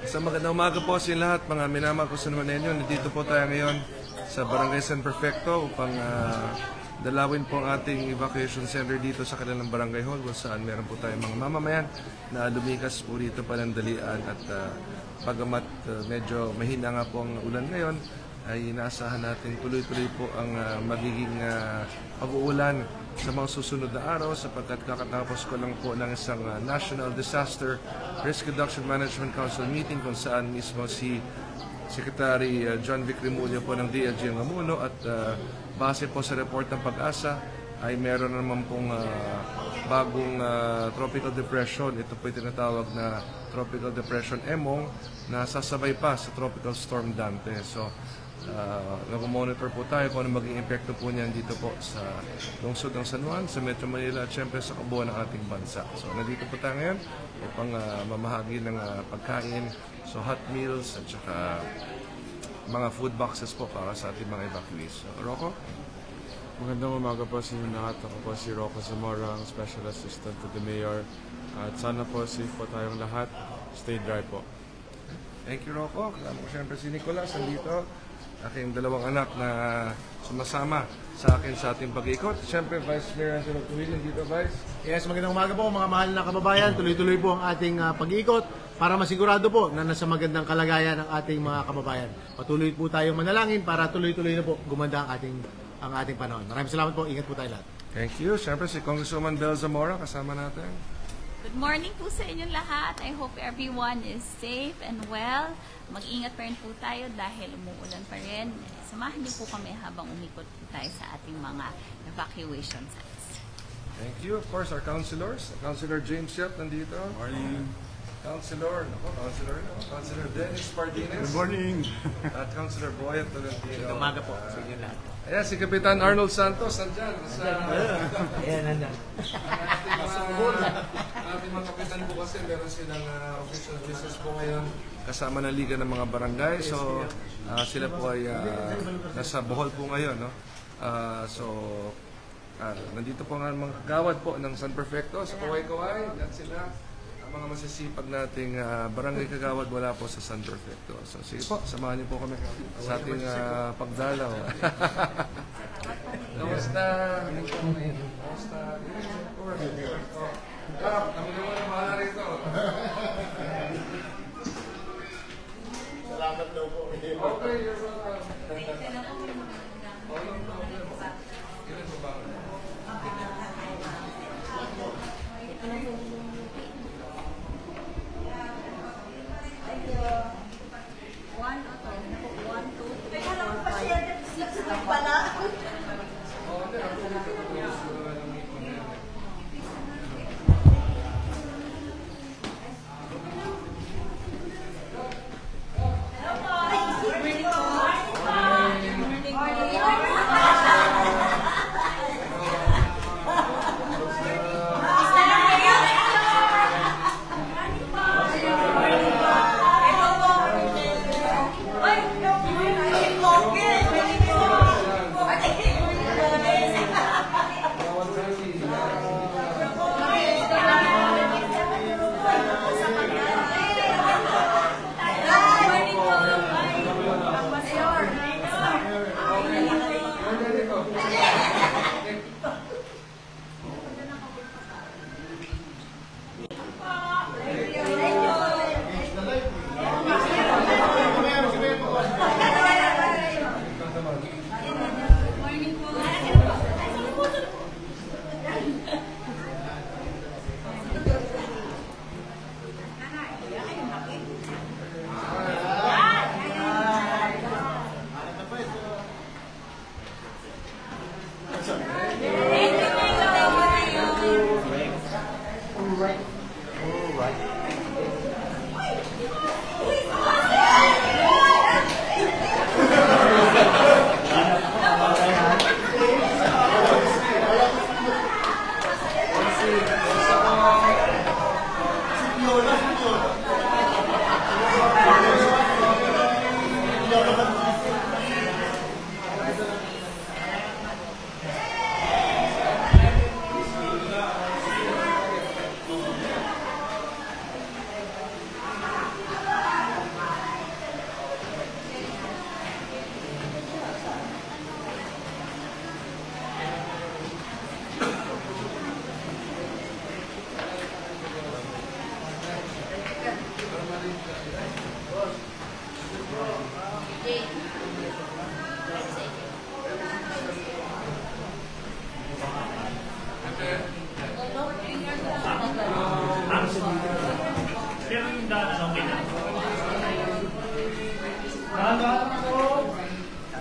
Sa magandang umaga po sa lahat, mga minamahal ko sa Manenyo. Nandito po tayo ngayon sa Barangay San Perfecto upang dalawin po ang ating evacuation center dito sa kanilang barangay hall kung saan meron po tayong mga mamamayan na lumikas po dito panandalian at pagamat medyo mahina nga po ang ulan ngayon ay inaasahan natin tuloy-tuloy po ang magiging pag-uulan sa mga susunod na araw sapagkat kakatapos ko lang po ng isang National Disaster Risk Reduction Management Council meeting kung saan mismo si Secretary John Vic Remulla po ng DLG ang namuno at base po sa report ng Pag-asa ay meron naman pong bagong tropical depression. Ito po yung tinatawag na Tropical Depression Emong na sasabay pa sa Tropical Storm Dante. So, nag-monitor po tayo kung ano maging epekto po niyan dito po sa lungsod ng San Juan, sa Metro Manila at syempre sa kabuuan ng ating bansa. So, nandito po tayo ngayon upang mamahagi ng pagkain, so hot meals at saka mga food boxes po para sa ating mga evacuees. So, Rocco? Magandang umaga po sa inyo lahat. Ako po si Rocco Zamora, ang Special Assistant to the Mayor. At sana po safe po tayong lahat. Stay dry po. Thank you, Rocco. Kasama ko siyempre si Nicolas nandito. Aking dalawang anak na sumasama sa akin sa ating pag-ikot. Siyempre, Vice Mayor Angelo Tuwil, nandito, Vice. Yes, magandang umaga po mga mahal na kababayan. Tuloy-tuloy po ang ating pag-ikot para masigurado po na nasa magandang kalagayan ng ating mga kababayan. Patuloy po tayong manalangin para tuloy-tuloy na po gumanda ang ating panahon. Maraming salamat po. Ingat po tayo lahat. Thank you. Siyempre, si Congresswoman Bel Zamora, kasama natin. Good morning po sa inyong lahat. I hope everyone is safe and well. Mag-ingat pa rin po tayo dahil umuulan pa rin. Samahan niyo po kami habang umikot po tayo sa ating mga evacuation sites. Thank you. Of course, our councilors. Councilor James Yap nandito. Morning. Councilor Dennis Pardines. Good morning. At Councilor Boyet Tolentino. Umaga po sa inyo lahat. Ayan, si Kapitan Arnold Santos, nandyan. Ayan, nandyan. Ating mga kapitan po kasi meron silang official business po ngayon kasama ng Liga ng mga Barangay. So, sila po ay nasa Bohol po ngayon. No? Nandito po nga mga kagawad po ng San Perfecto sa Kaway-Kaway. Yan sila. Ang mga masisipag nating barangay kagawad wala po sa San Perfecto. So sige po, samahan niyo po kami sa ating pagdalaw. Kamusta? Kamusta? Kami naman ang mahala rito. Salamat daw po. Okay, you're welcome. Walang problem. Ilan po ba?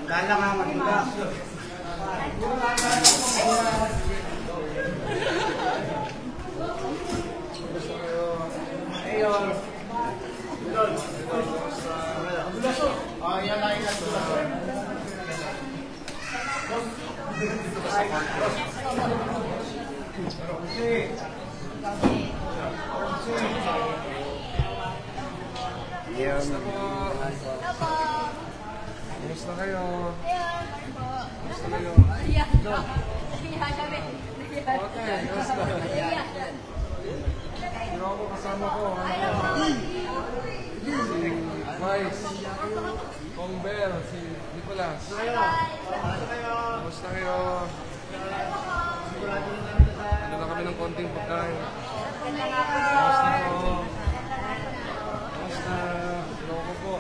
Tandaan lang ha, matigas. Kumusta kayo? Kumusta kayo? Okay, kumusta? Sino ako kasama ko? Si Vice, Kongber, si Nicolas. Kumusta kayo? Ano na kami ng konting pagkain? Kumusta ko? Kumusta? Loko po.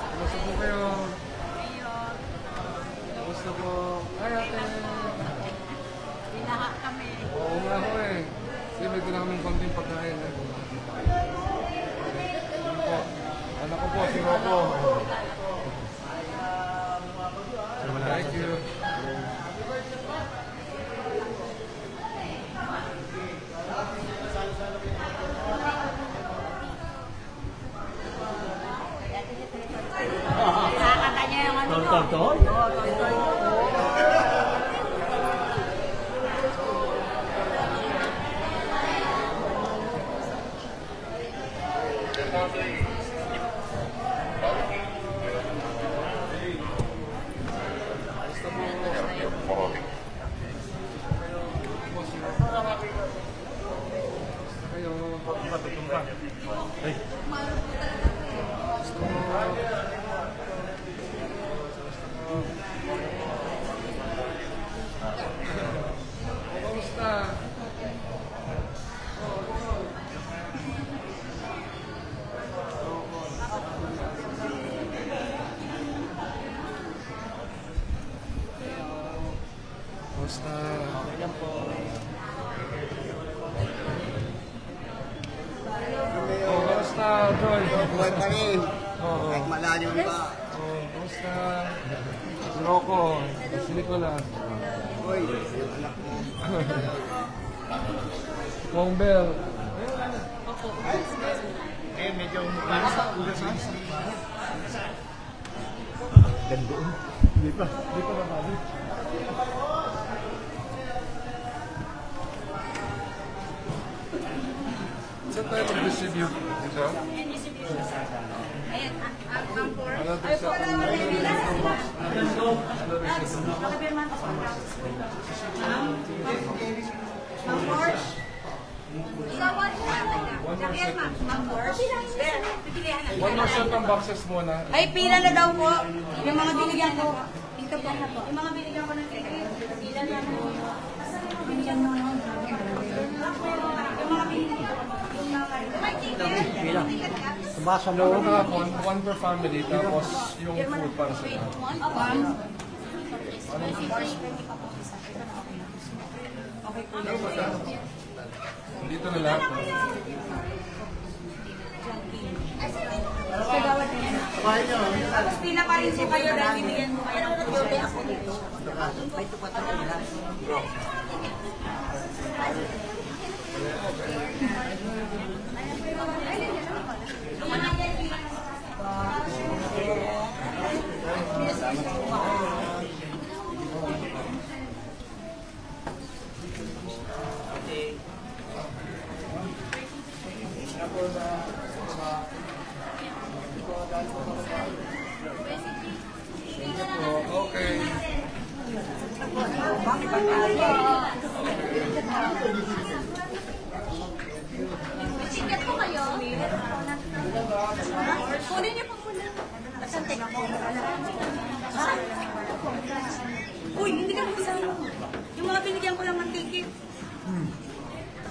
Kumusta po kayo? Kumusta po? Ay, ate! Binaha kami. Oo nga ako eh. Kasi may na kaming konting pagkain eh. Ano po? Anak ko po, si Rocco. Thank you. Nakakata niya yung ano mo. Kamusta? Kamusta? Kamusta, Joy? Buhay pa rin. Oo. Kahit malayo pa. Kamusta? Si Rocco, si Nicolas. Uy, yung anak mo. Kongber. Eh, medyo mukha sa ulas ha? Gandoon. Hindi pa namali. Saan tayo mag-distribute? Dito? Ayan, ang four. Ano ito sa... One more set ng boxes muna. Ay, pila na daw po. Yung mga binigyan ko. Dito po na po. Yung mga binigyan ko ng pila na po. Binigyan mo. Yung mga binigyan ko. Tumasa mo. Laro na one per family, tapos yung food para sa lahat. Dito na lahat. Kagawad na yan. Tapos pila pa rin po kayo dahil binigyan mo kayo ng pagyote ako dito. Okay. Ticket po kayo. Kunin niyo po muna. Saan tingnan po? Uy, hindi ka kasama. Yung mga binigyan ko lang ng ticket.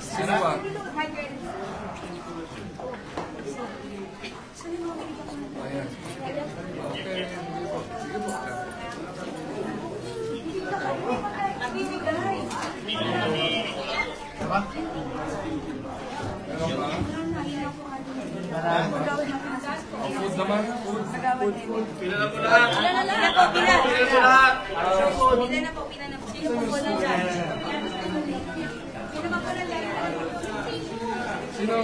Sino ba? Ayan. Okay. Sige po. Nabibigay. Diba? Meron ba? Food naman? Food. Pila na po lahat. Pila na po, pila. Pila na po lahat. Pila na po, pila na po. Sino po po lang dyan? Sino ba po lang dyan? Sino?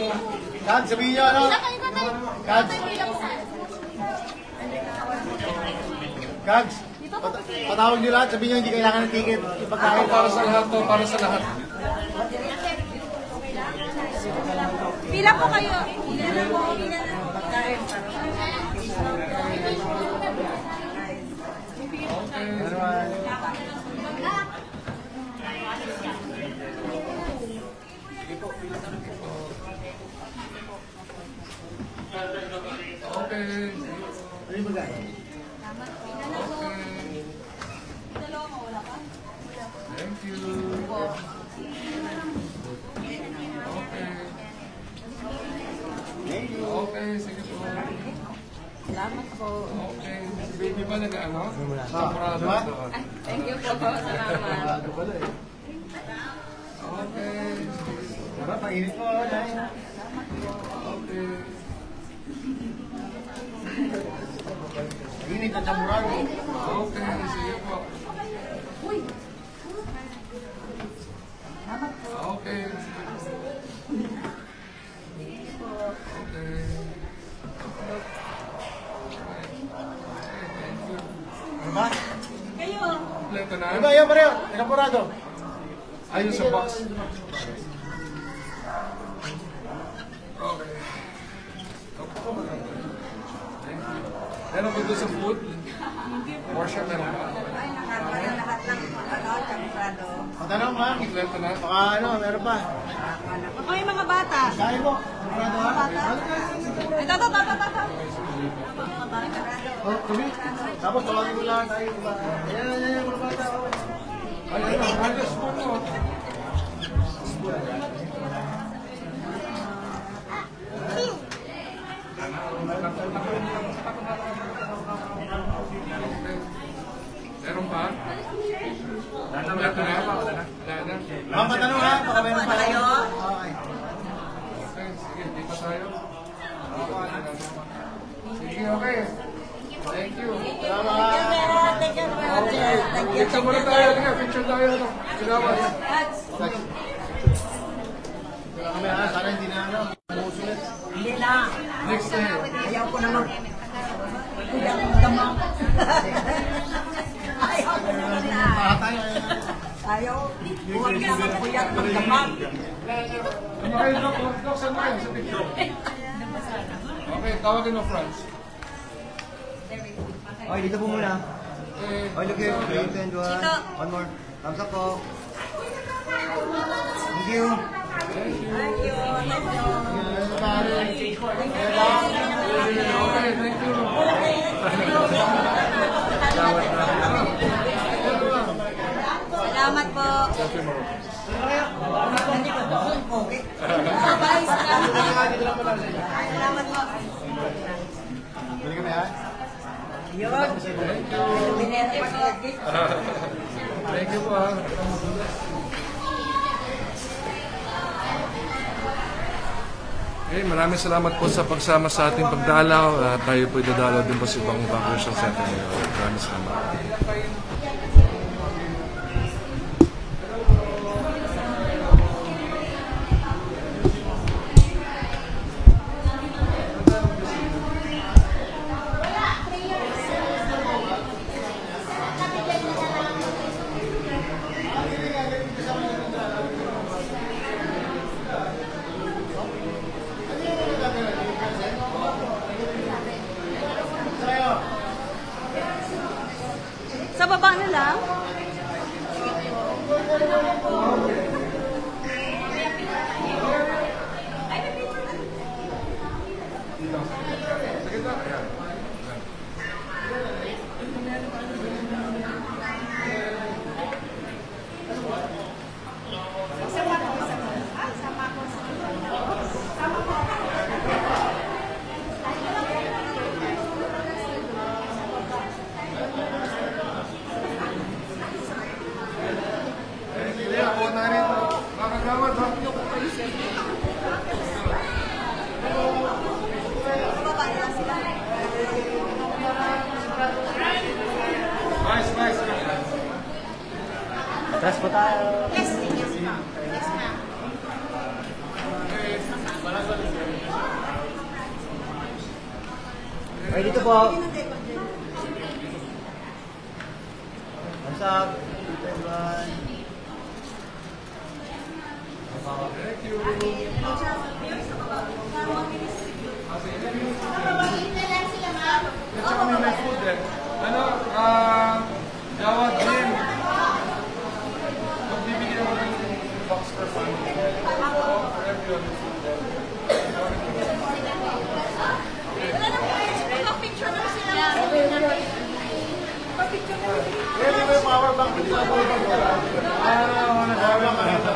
Kags, sabihin niyo ano? Kags. Kags. Patawag niyo lahat, sabihin niyo hindi kailangan ng ticket. Ipagkain. Para sa lahat to, para sa lahat. Pila po kayo. Pila na po, pila na po. Pagkain. Okay. Ano yung bagay? Thank you. Okay, sige po. Salamat po. Okay. Si baby ba nag-ano? Ah, diba? Thank you po. Salamat. Ano pala eh? Okay. Diba, painit po. Dahil. Okay. Init at samuran. Okay, sige po. Okay. Okay. Ano ba? Kayo. Kompleto na? Diba, yan pareho. Tinapurado. Ayun sa box. Okay. Meron ba doon sa food? Portion meron ba? Patanong ha? Kompleto na? Baka ano, meron pa. Ako yung mga bata. Kaya po. Tinapurado ha? Ito. Oh, tuloy. Tapos tawagin mo lang tayo. Ayan, mga bata. Oh. Ay, ano? Ayos mo mo. Meron pa? Kompleto na? Wala na? Mga patanong ha? Baka meron pa kayo. Okay. Okay, sige, di pa tayo. Sige, okay. Thank you. Salamat. Okay. Picture muna tayo. Picture tayo. Salamat. Wala kami ha? Sana hindi na ano. Umusulit. Next time. Ayaw ko naman. Kuya kong damang. Ayaw ko naman na. Patay. Ayaw. Huwag ka sa kuya kong damang. Ano kayo, Doc? Saan kayo sa picture? Okay, tawagin mo, Franz. Okay, dito po muna. Okay. Okay, look here. 3, 2, 1. One more. Thumbs up po. Thank you. Okay, thank you. Salamat po. Salamat po. Balik kami ha? Yun. Binenta pa niya. Thank you po. Okay, maraming salamat po sa pagsama sa ating pagdalaw. Tayo po idadalaw din po sa ibang evacuation center ngayon. Maraming salamat. Sa baba na lang. Press po tayo. Yes, yes, ma'am. Yes, ma'am. Okay, dito po. What's up? Everyone. Thank you. At saka may food eh. Ano, Jawa Jim. Magbibigyan ako ng box for family. For everyone. Wala na po picture na sila. Pa-picture na sila. Pwede ba yung power bank dito? Power bank wala. Power bank ka.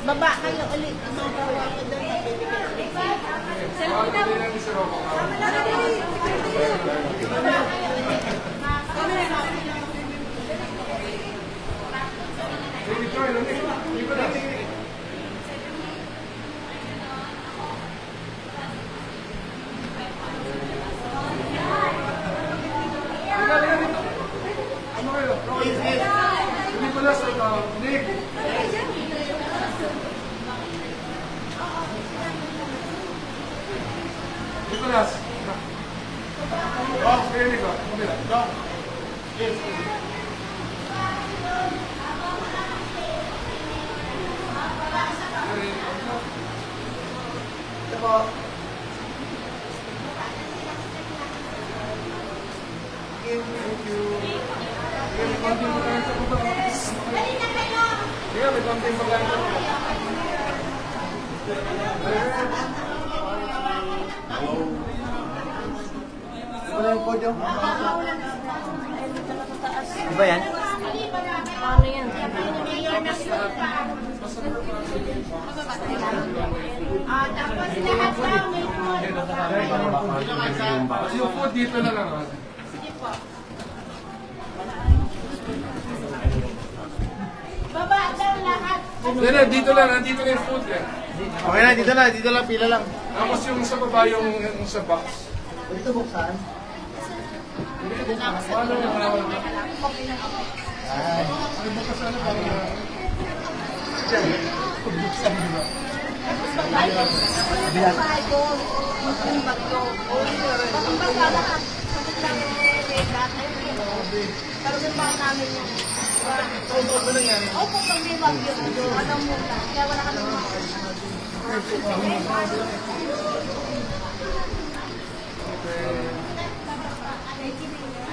Baba kayo ulit. Ang mga bawa ko doon. Hindi lang si Rocco. Nicholas, Nick. Nicholas. Oh, here you go. Go. Yes. Ito po. Thank you. Sige, may konting pagkain sa baba. Sige, may konting pagkain sa baba. Wala yung podium. Ano ba yan? Paano yan? Tapos lahat lang may food. Kasi yung food dito na lang. Sige po. Baba daw lahat. Hindi, dito lang. Nandito na yung food eh. Okay na, dito lang, pila lang. Tapos yung sa baba, yung sa box. Dito buksan. Paano yung Ay. Ay, bukas ano para... Buksan di ba? Opo, pag may bagyo, alam mo na. Kaya wala ka naman.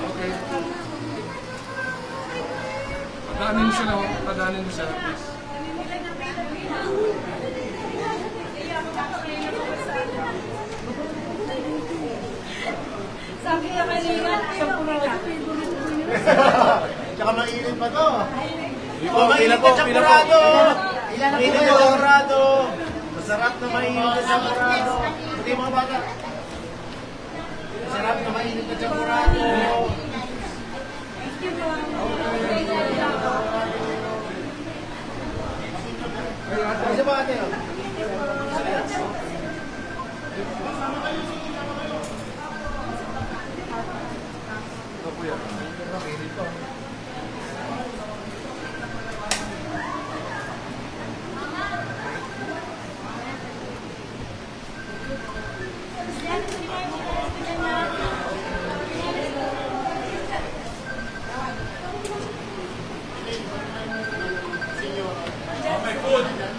Okay. Padanin mo siya na. Padanin mo siya. Please. Sabi ka kanina, siya po na Tsaka mainit pa to. Pila po, pila po. Mainit na champurado. Masarap na mainit na champurado. Pati mga bata. Masarap na mainit na champurado. Isa ba ate? Ito po yan.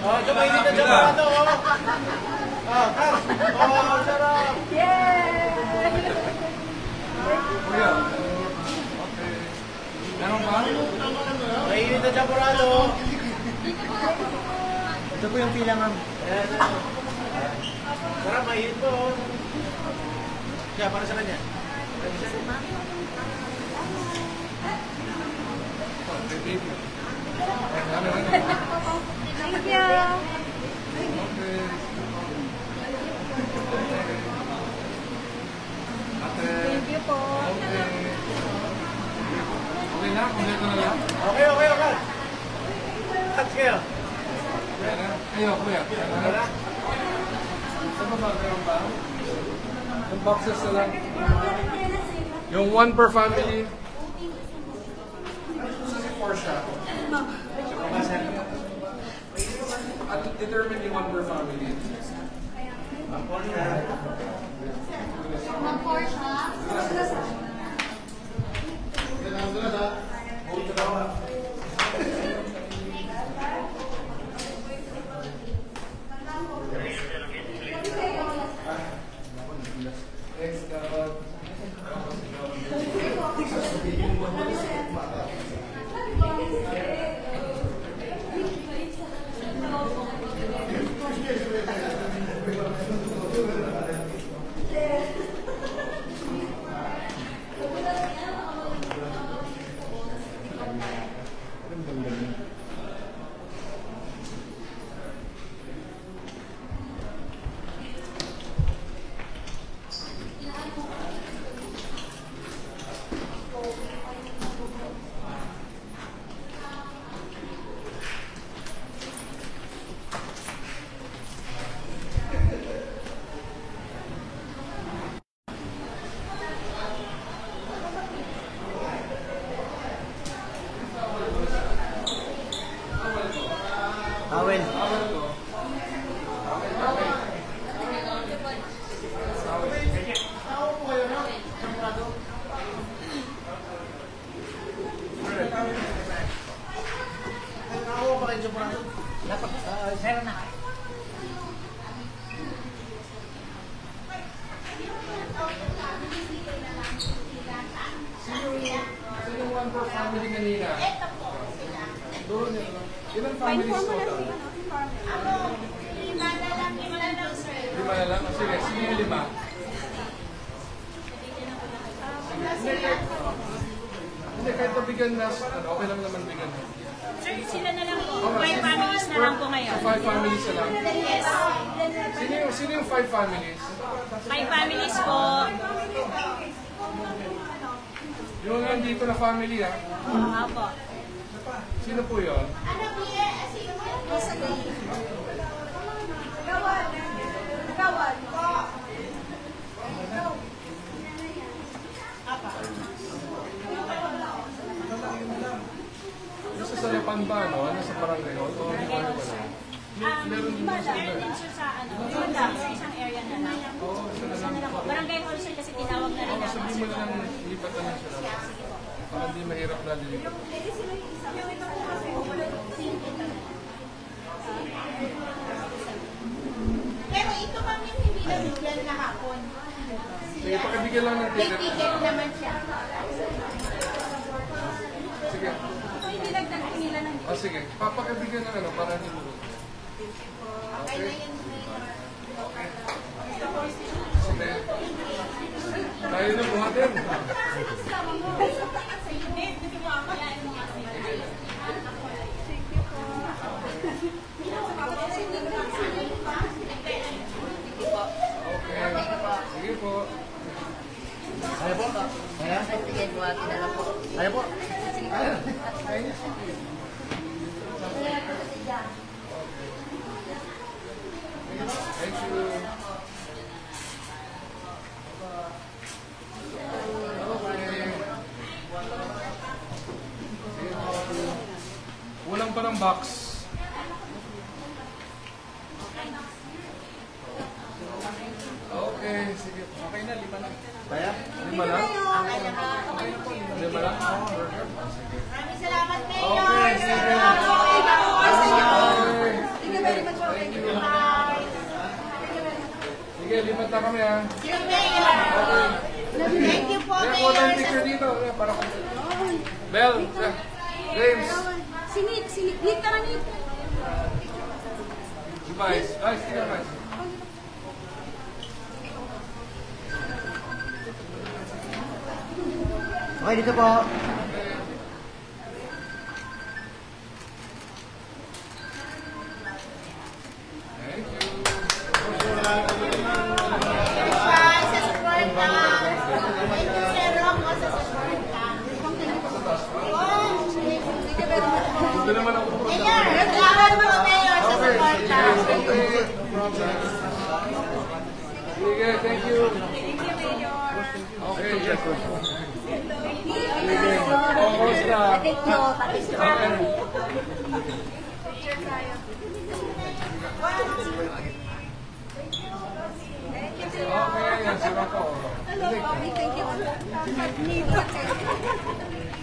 Oh, ito mainit na champurado. Oh, sarap. Kuya. Okay. Meron ba? Mainit na champurado. Ito po yung pila, ma'am. Sarap, mainit po. Siya, para sa kanya. Thank you. Thank you. Okay. Ate. Thank you po. Okay. Okay na? Kumpleto na lang? Okay. Touch kayo. Kuya na? Ayo, kuya. Ano na? Sa baba, meron ba? Yung boxes na lang. Yung one per family. Si Portia. At determine yung one per family. Tawel. Sino one per family kanina? Doon yun. Ilang families total? Lima na lang? Sige, sino yung lima? Hindi, kahit nabigyan na, okay lang naman bigyan. Sir, sila na lang po. 5 families na lang po ngayon. 5 families na lang? Yes. Sino yung 5 families? 5 families po. Yung nandito na family ha? Oo po. Sino po yun? Yung sa Sarapan ba, no? Ano sa barangay? O hindi ko alam. Meron din sa Meron din siya sa sa isang area na lang. Isa na lang po. Barangay hall sir kasi tinawag na rin namin. Sabihin mo na lang, lipat na lang siya. Para hindi mahirap na lilipat. Pero ito ma'am yung hindi nabigyan na hapon. Sige, pakibigyan lang ng ticket. Ticket naman siya. Sige. Ito yung dinagdag nila ng O sige, papakibigyan ng ano, para hindi mo. Okay? Sige. Tayo na buhatin. Okay. Sige po. Ano po? Kaya? Ano po? Thank you. Kulang pa ng box. Okay, sige. Okay na, 5 na. Kaya? 5 na? Lima lang? Sige. Maraming salamat, Mayor. Okay, sige. Thank you very much. Thank you. Sige, lipat na kami ha. Sino, Mayor? Thank you po, Kaya ko lang Mayor. picture dito. Para ko. Bell, James. Sinit ka na nito. Vice. Vice, sige Vice. Okay, dito po. Thank you. Sa support ka. Thank you, Sir Rocco, sa support ka. Hindi naman ako po. Mayor, naglaban mo, Mayor, sa support ka. Sige, thank you. Thank you, Mayor. Okay, yes. Take note,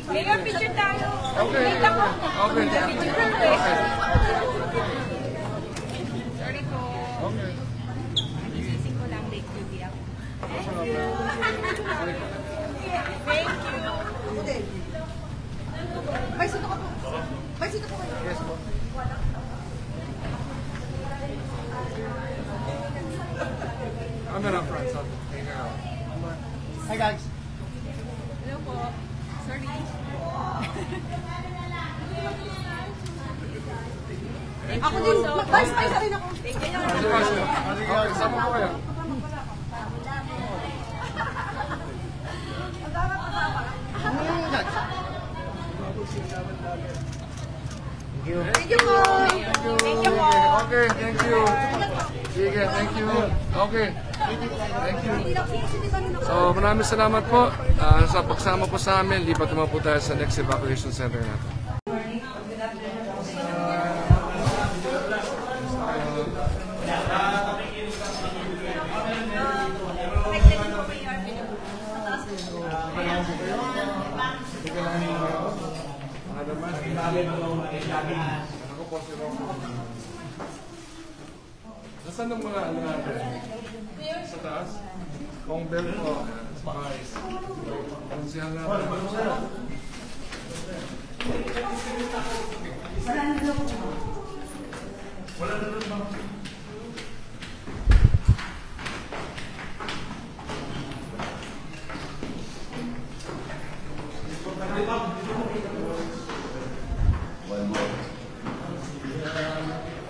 Mayor, picture tayo. Okay. Sorry po. Okay. Isising ko lang, late duty ako. Thank you. May sito ka po. May sito po kayo. Yes po. Camera front, son. Take her out. Hi guys. Hello po. Sorry. Ako din. Vice pa rin ako. Thank you. Okay, sama po kayo. Thank you po. Thank you po. Okay, thank you. Sige, thank you. Okay. Thank you. So, maraming salamat po sa pagsama po sa amin. Lipat naman po tayo sa next evacuation center natin. Ako po si Rocco. Nasaan ang mga ano natin? Sa taas? Kong bell po. Spice. Konsyal natin.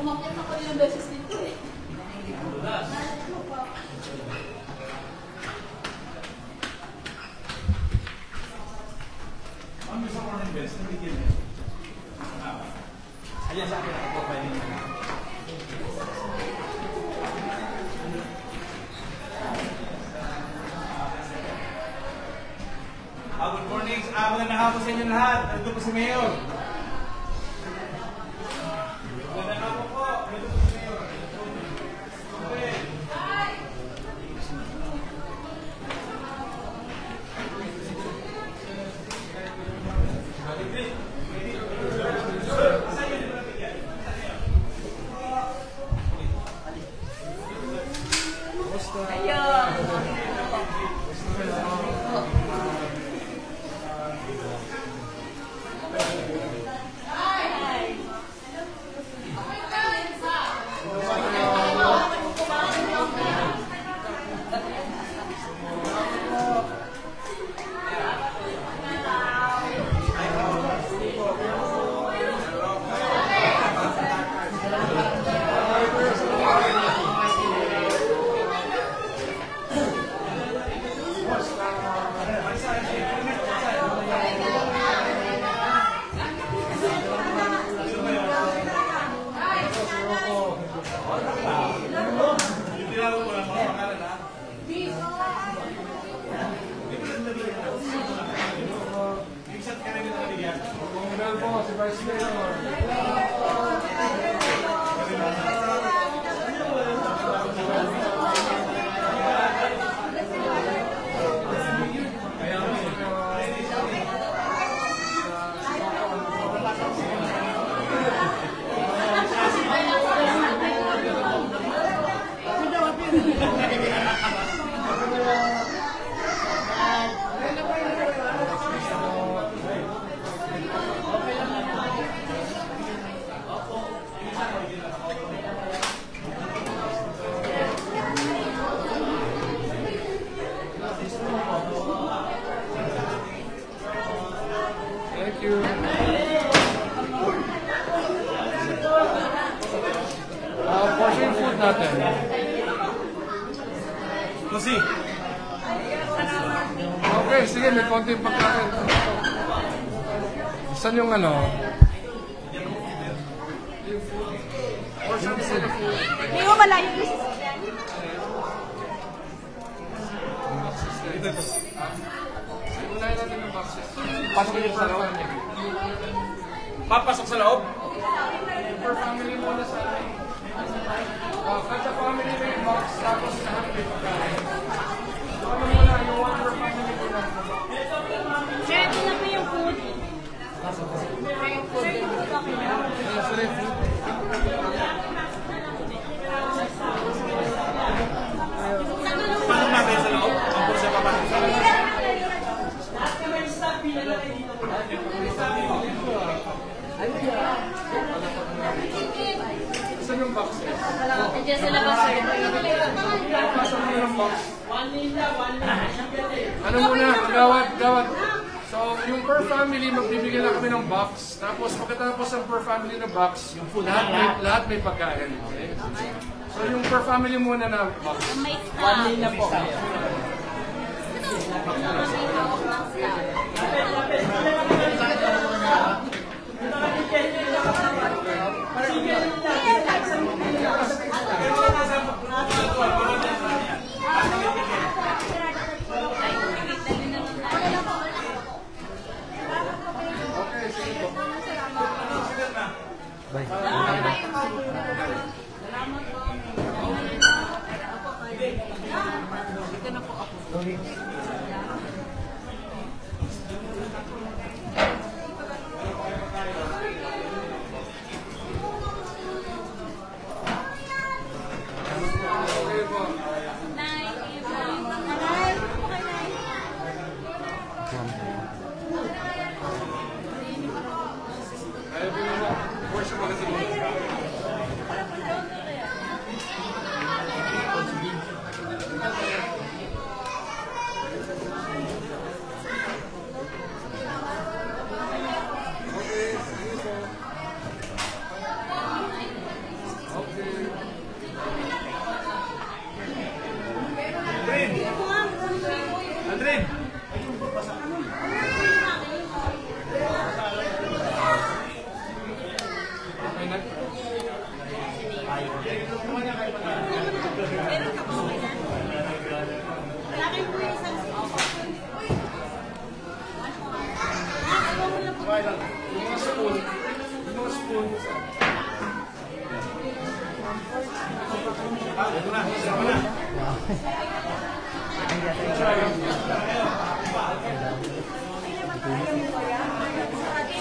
Umakyat ako ilang beses dito eh. Good morning. Magandang hapon sa inyo lahat. Nandito po si Mayor. Magandang hapon po. Nandito po si Mayor. Okay. Thank you. Portion food natin. Lucy. Okay, sige, may konting pagkain. Saan yung ano? Portion food. Hindi mo malayo yung Unahin Bibigayan natin ng boxes. Pasok niyo sa loob. Papasok sa loob? Per family muna sa amin. Kada family may box, tapos lahat may pagkain. Ano muna, yung one per family muna. Sir, ito na po yung food. Sir, yung food okay na. Pasok natin sa loob. Ang po siya papasok sa loob. Saan yung boxes? Nandiyan sa labas, sir. Pasok mo yung box. Ano muna, gawad. So, yung per family, magbibigay lang kami ng box. Tapos, pagkatapos ng per family na box, yung food, lahat may pagkain. Okay? So, yung per family muna na box. May staff. na po. Aldrin!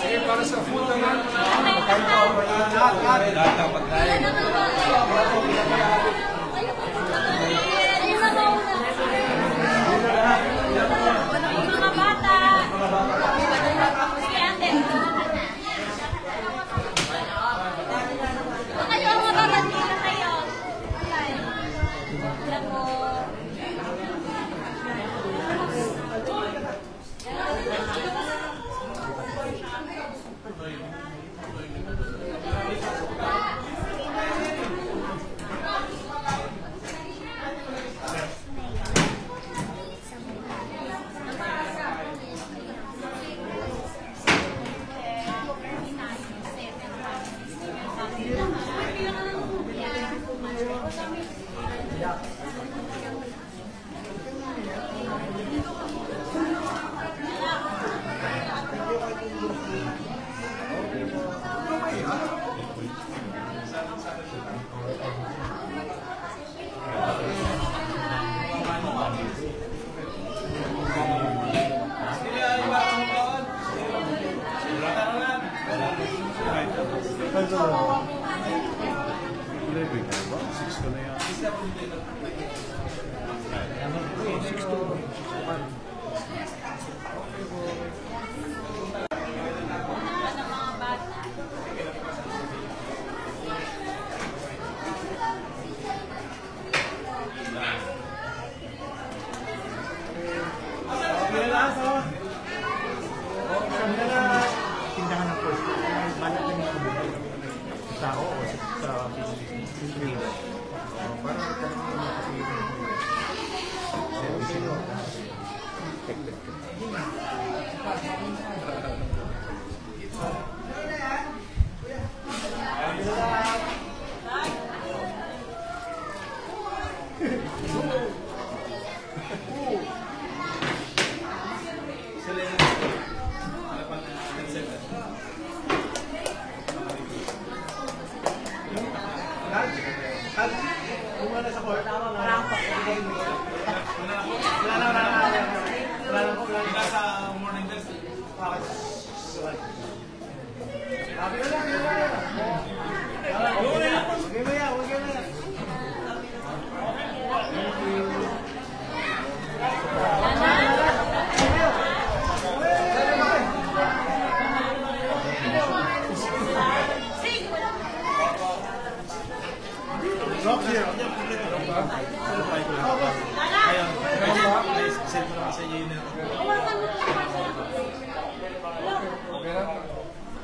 Sige, para sa food naman. Mga bata. Si ate. Kayo, mga bata, dito kayo. Alam mo.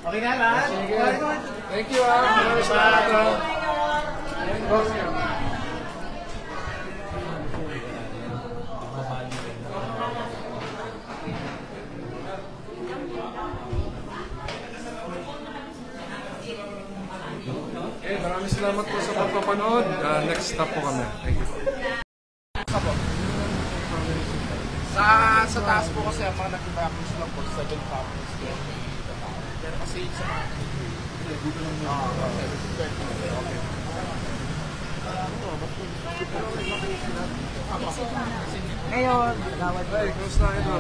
Okay na lahat? Thank you, Maraming salamat. Okay, maraming salamat po sa pagpapanood. Next stop po kami. Thank you. Sa taas po kasi ang mga nag-evacuate lang po, 7 families. Pero kasi sa mga dito lang yung okay. Ngayon, gawad Hey, kumusta na ito?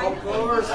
Of course.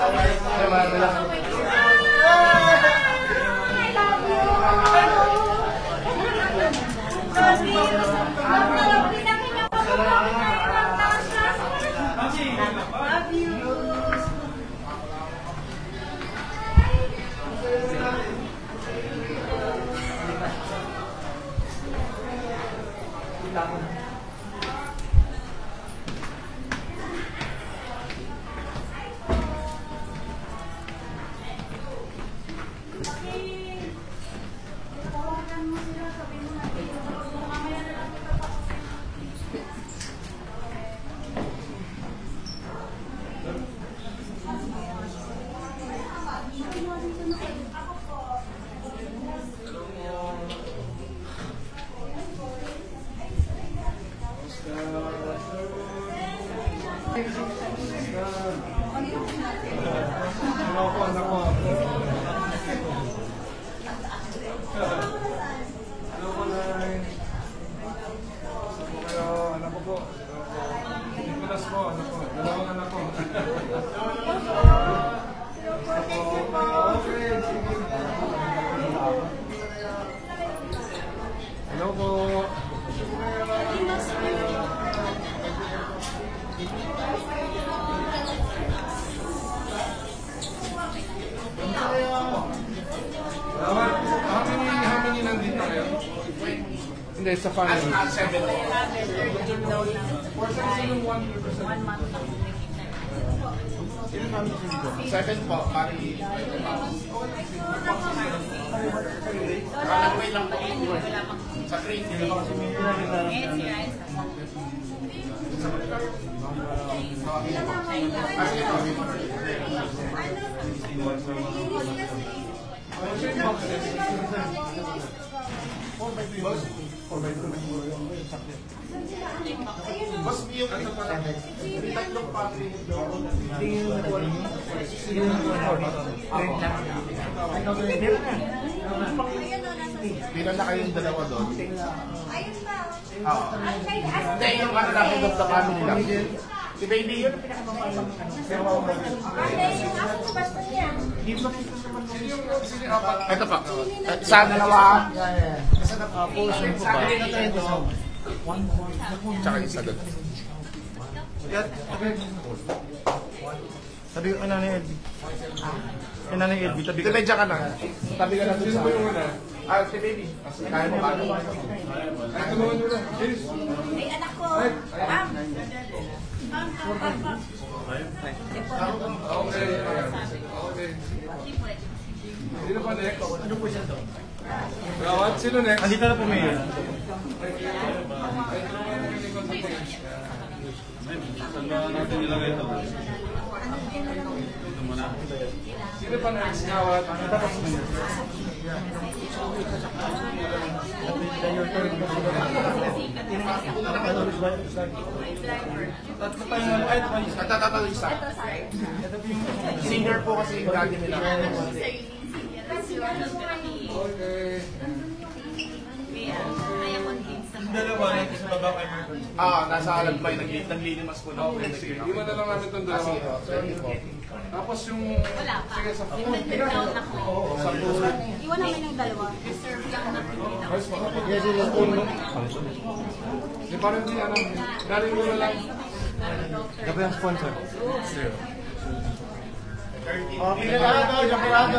Hello po. How many nandito kayo? Hindi, sa family. Seven po, pari. Way lang po. Sa green. Mas yung tatlong pari. Pila na kayong dalawa doon? Ayos ba? Oo. Hindi, yung natin of the family lang. Si baby. Ate, yung ako ko basta niya. Ito pa. Sa dalawa. Tsaka isa doon. Sabi ko kay Nanay Edby. Kay Nanay Edby, tabi ka. Dito ka na. Tabi ka na doon sa... Sino ba yung una? Si baby. Kaya mo ba? Ay, tulungan nyo na. Please. Ay, anak ko. Ma'am. Okay. Okay. Sino pa next? Ano po siya to? Gawad, sino next? Andito na po, Mayor. Sino pa next ngawat? Tatatalo-isa. Singer po kasi yung gagi nila. Okay. Nasa Alagpay, naglilimas po na. Okay, sige. Iwan na lang namin itong dalawa. Tapos yung... Sige, sa food. Sa food. Iwan namin ng dalawa. Di parang di ano, galing mo na lang. Gabi ang sponsor. Okay na lahat, Champurado.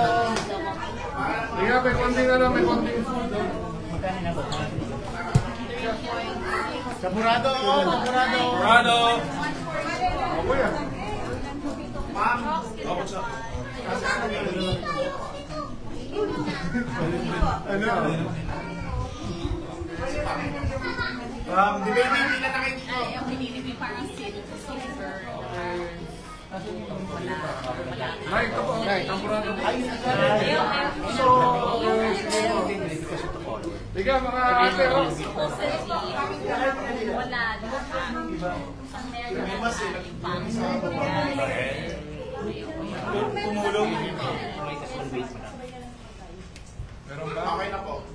Hindi may konting ano, may konting food. Champurado, Champurado. Rado! Ako yan. Di ba yung pila na kayo dito? Ang pinili parang silver. Nay, ito po. Nay, tampurado. Tiga mga ate, oh. Wala. Ang meron Tumulong. Okay na po.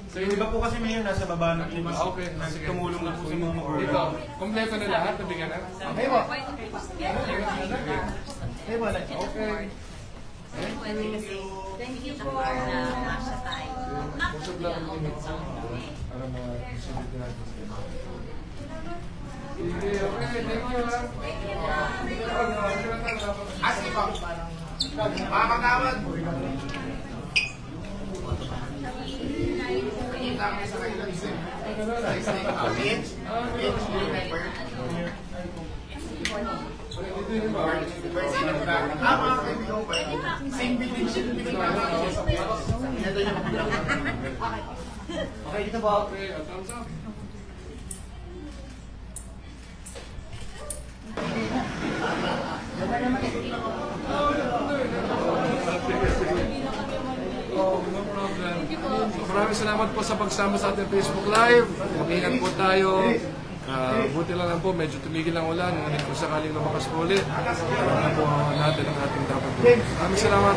So yung iba po kasi may nasa baba ng lima. Okay, sige. Tumulong na po sa mga mag-order. Dito, kompleto na lahat, nabigyan na. Okay mo. Okay. Thank you po na masya tayo. Busog lang ang limit sa para ma-distribute natin. Sige, okay. Thank you, ha. Asli po. Mga kagawad. Kita kami sa kayo ng isip. Mitch? Mitch, remember? Mga kaibigan ko. Same building siya. Okay, dito po. Okay, thumbs up. Oh, no problem. So, maraming salamat po sa pagsama sa ating Facebook Live. Mag-ingat po tayo. Buti lang po, medyo tumigil ang ulan. Ngunit kung sakaling lumakas po ulit, alam na po natin ang ating dapat po. Maraming salamat.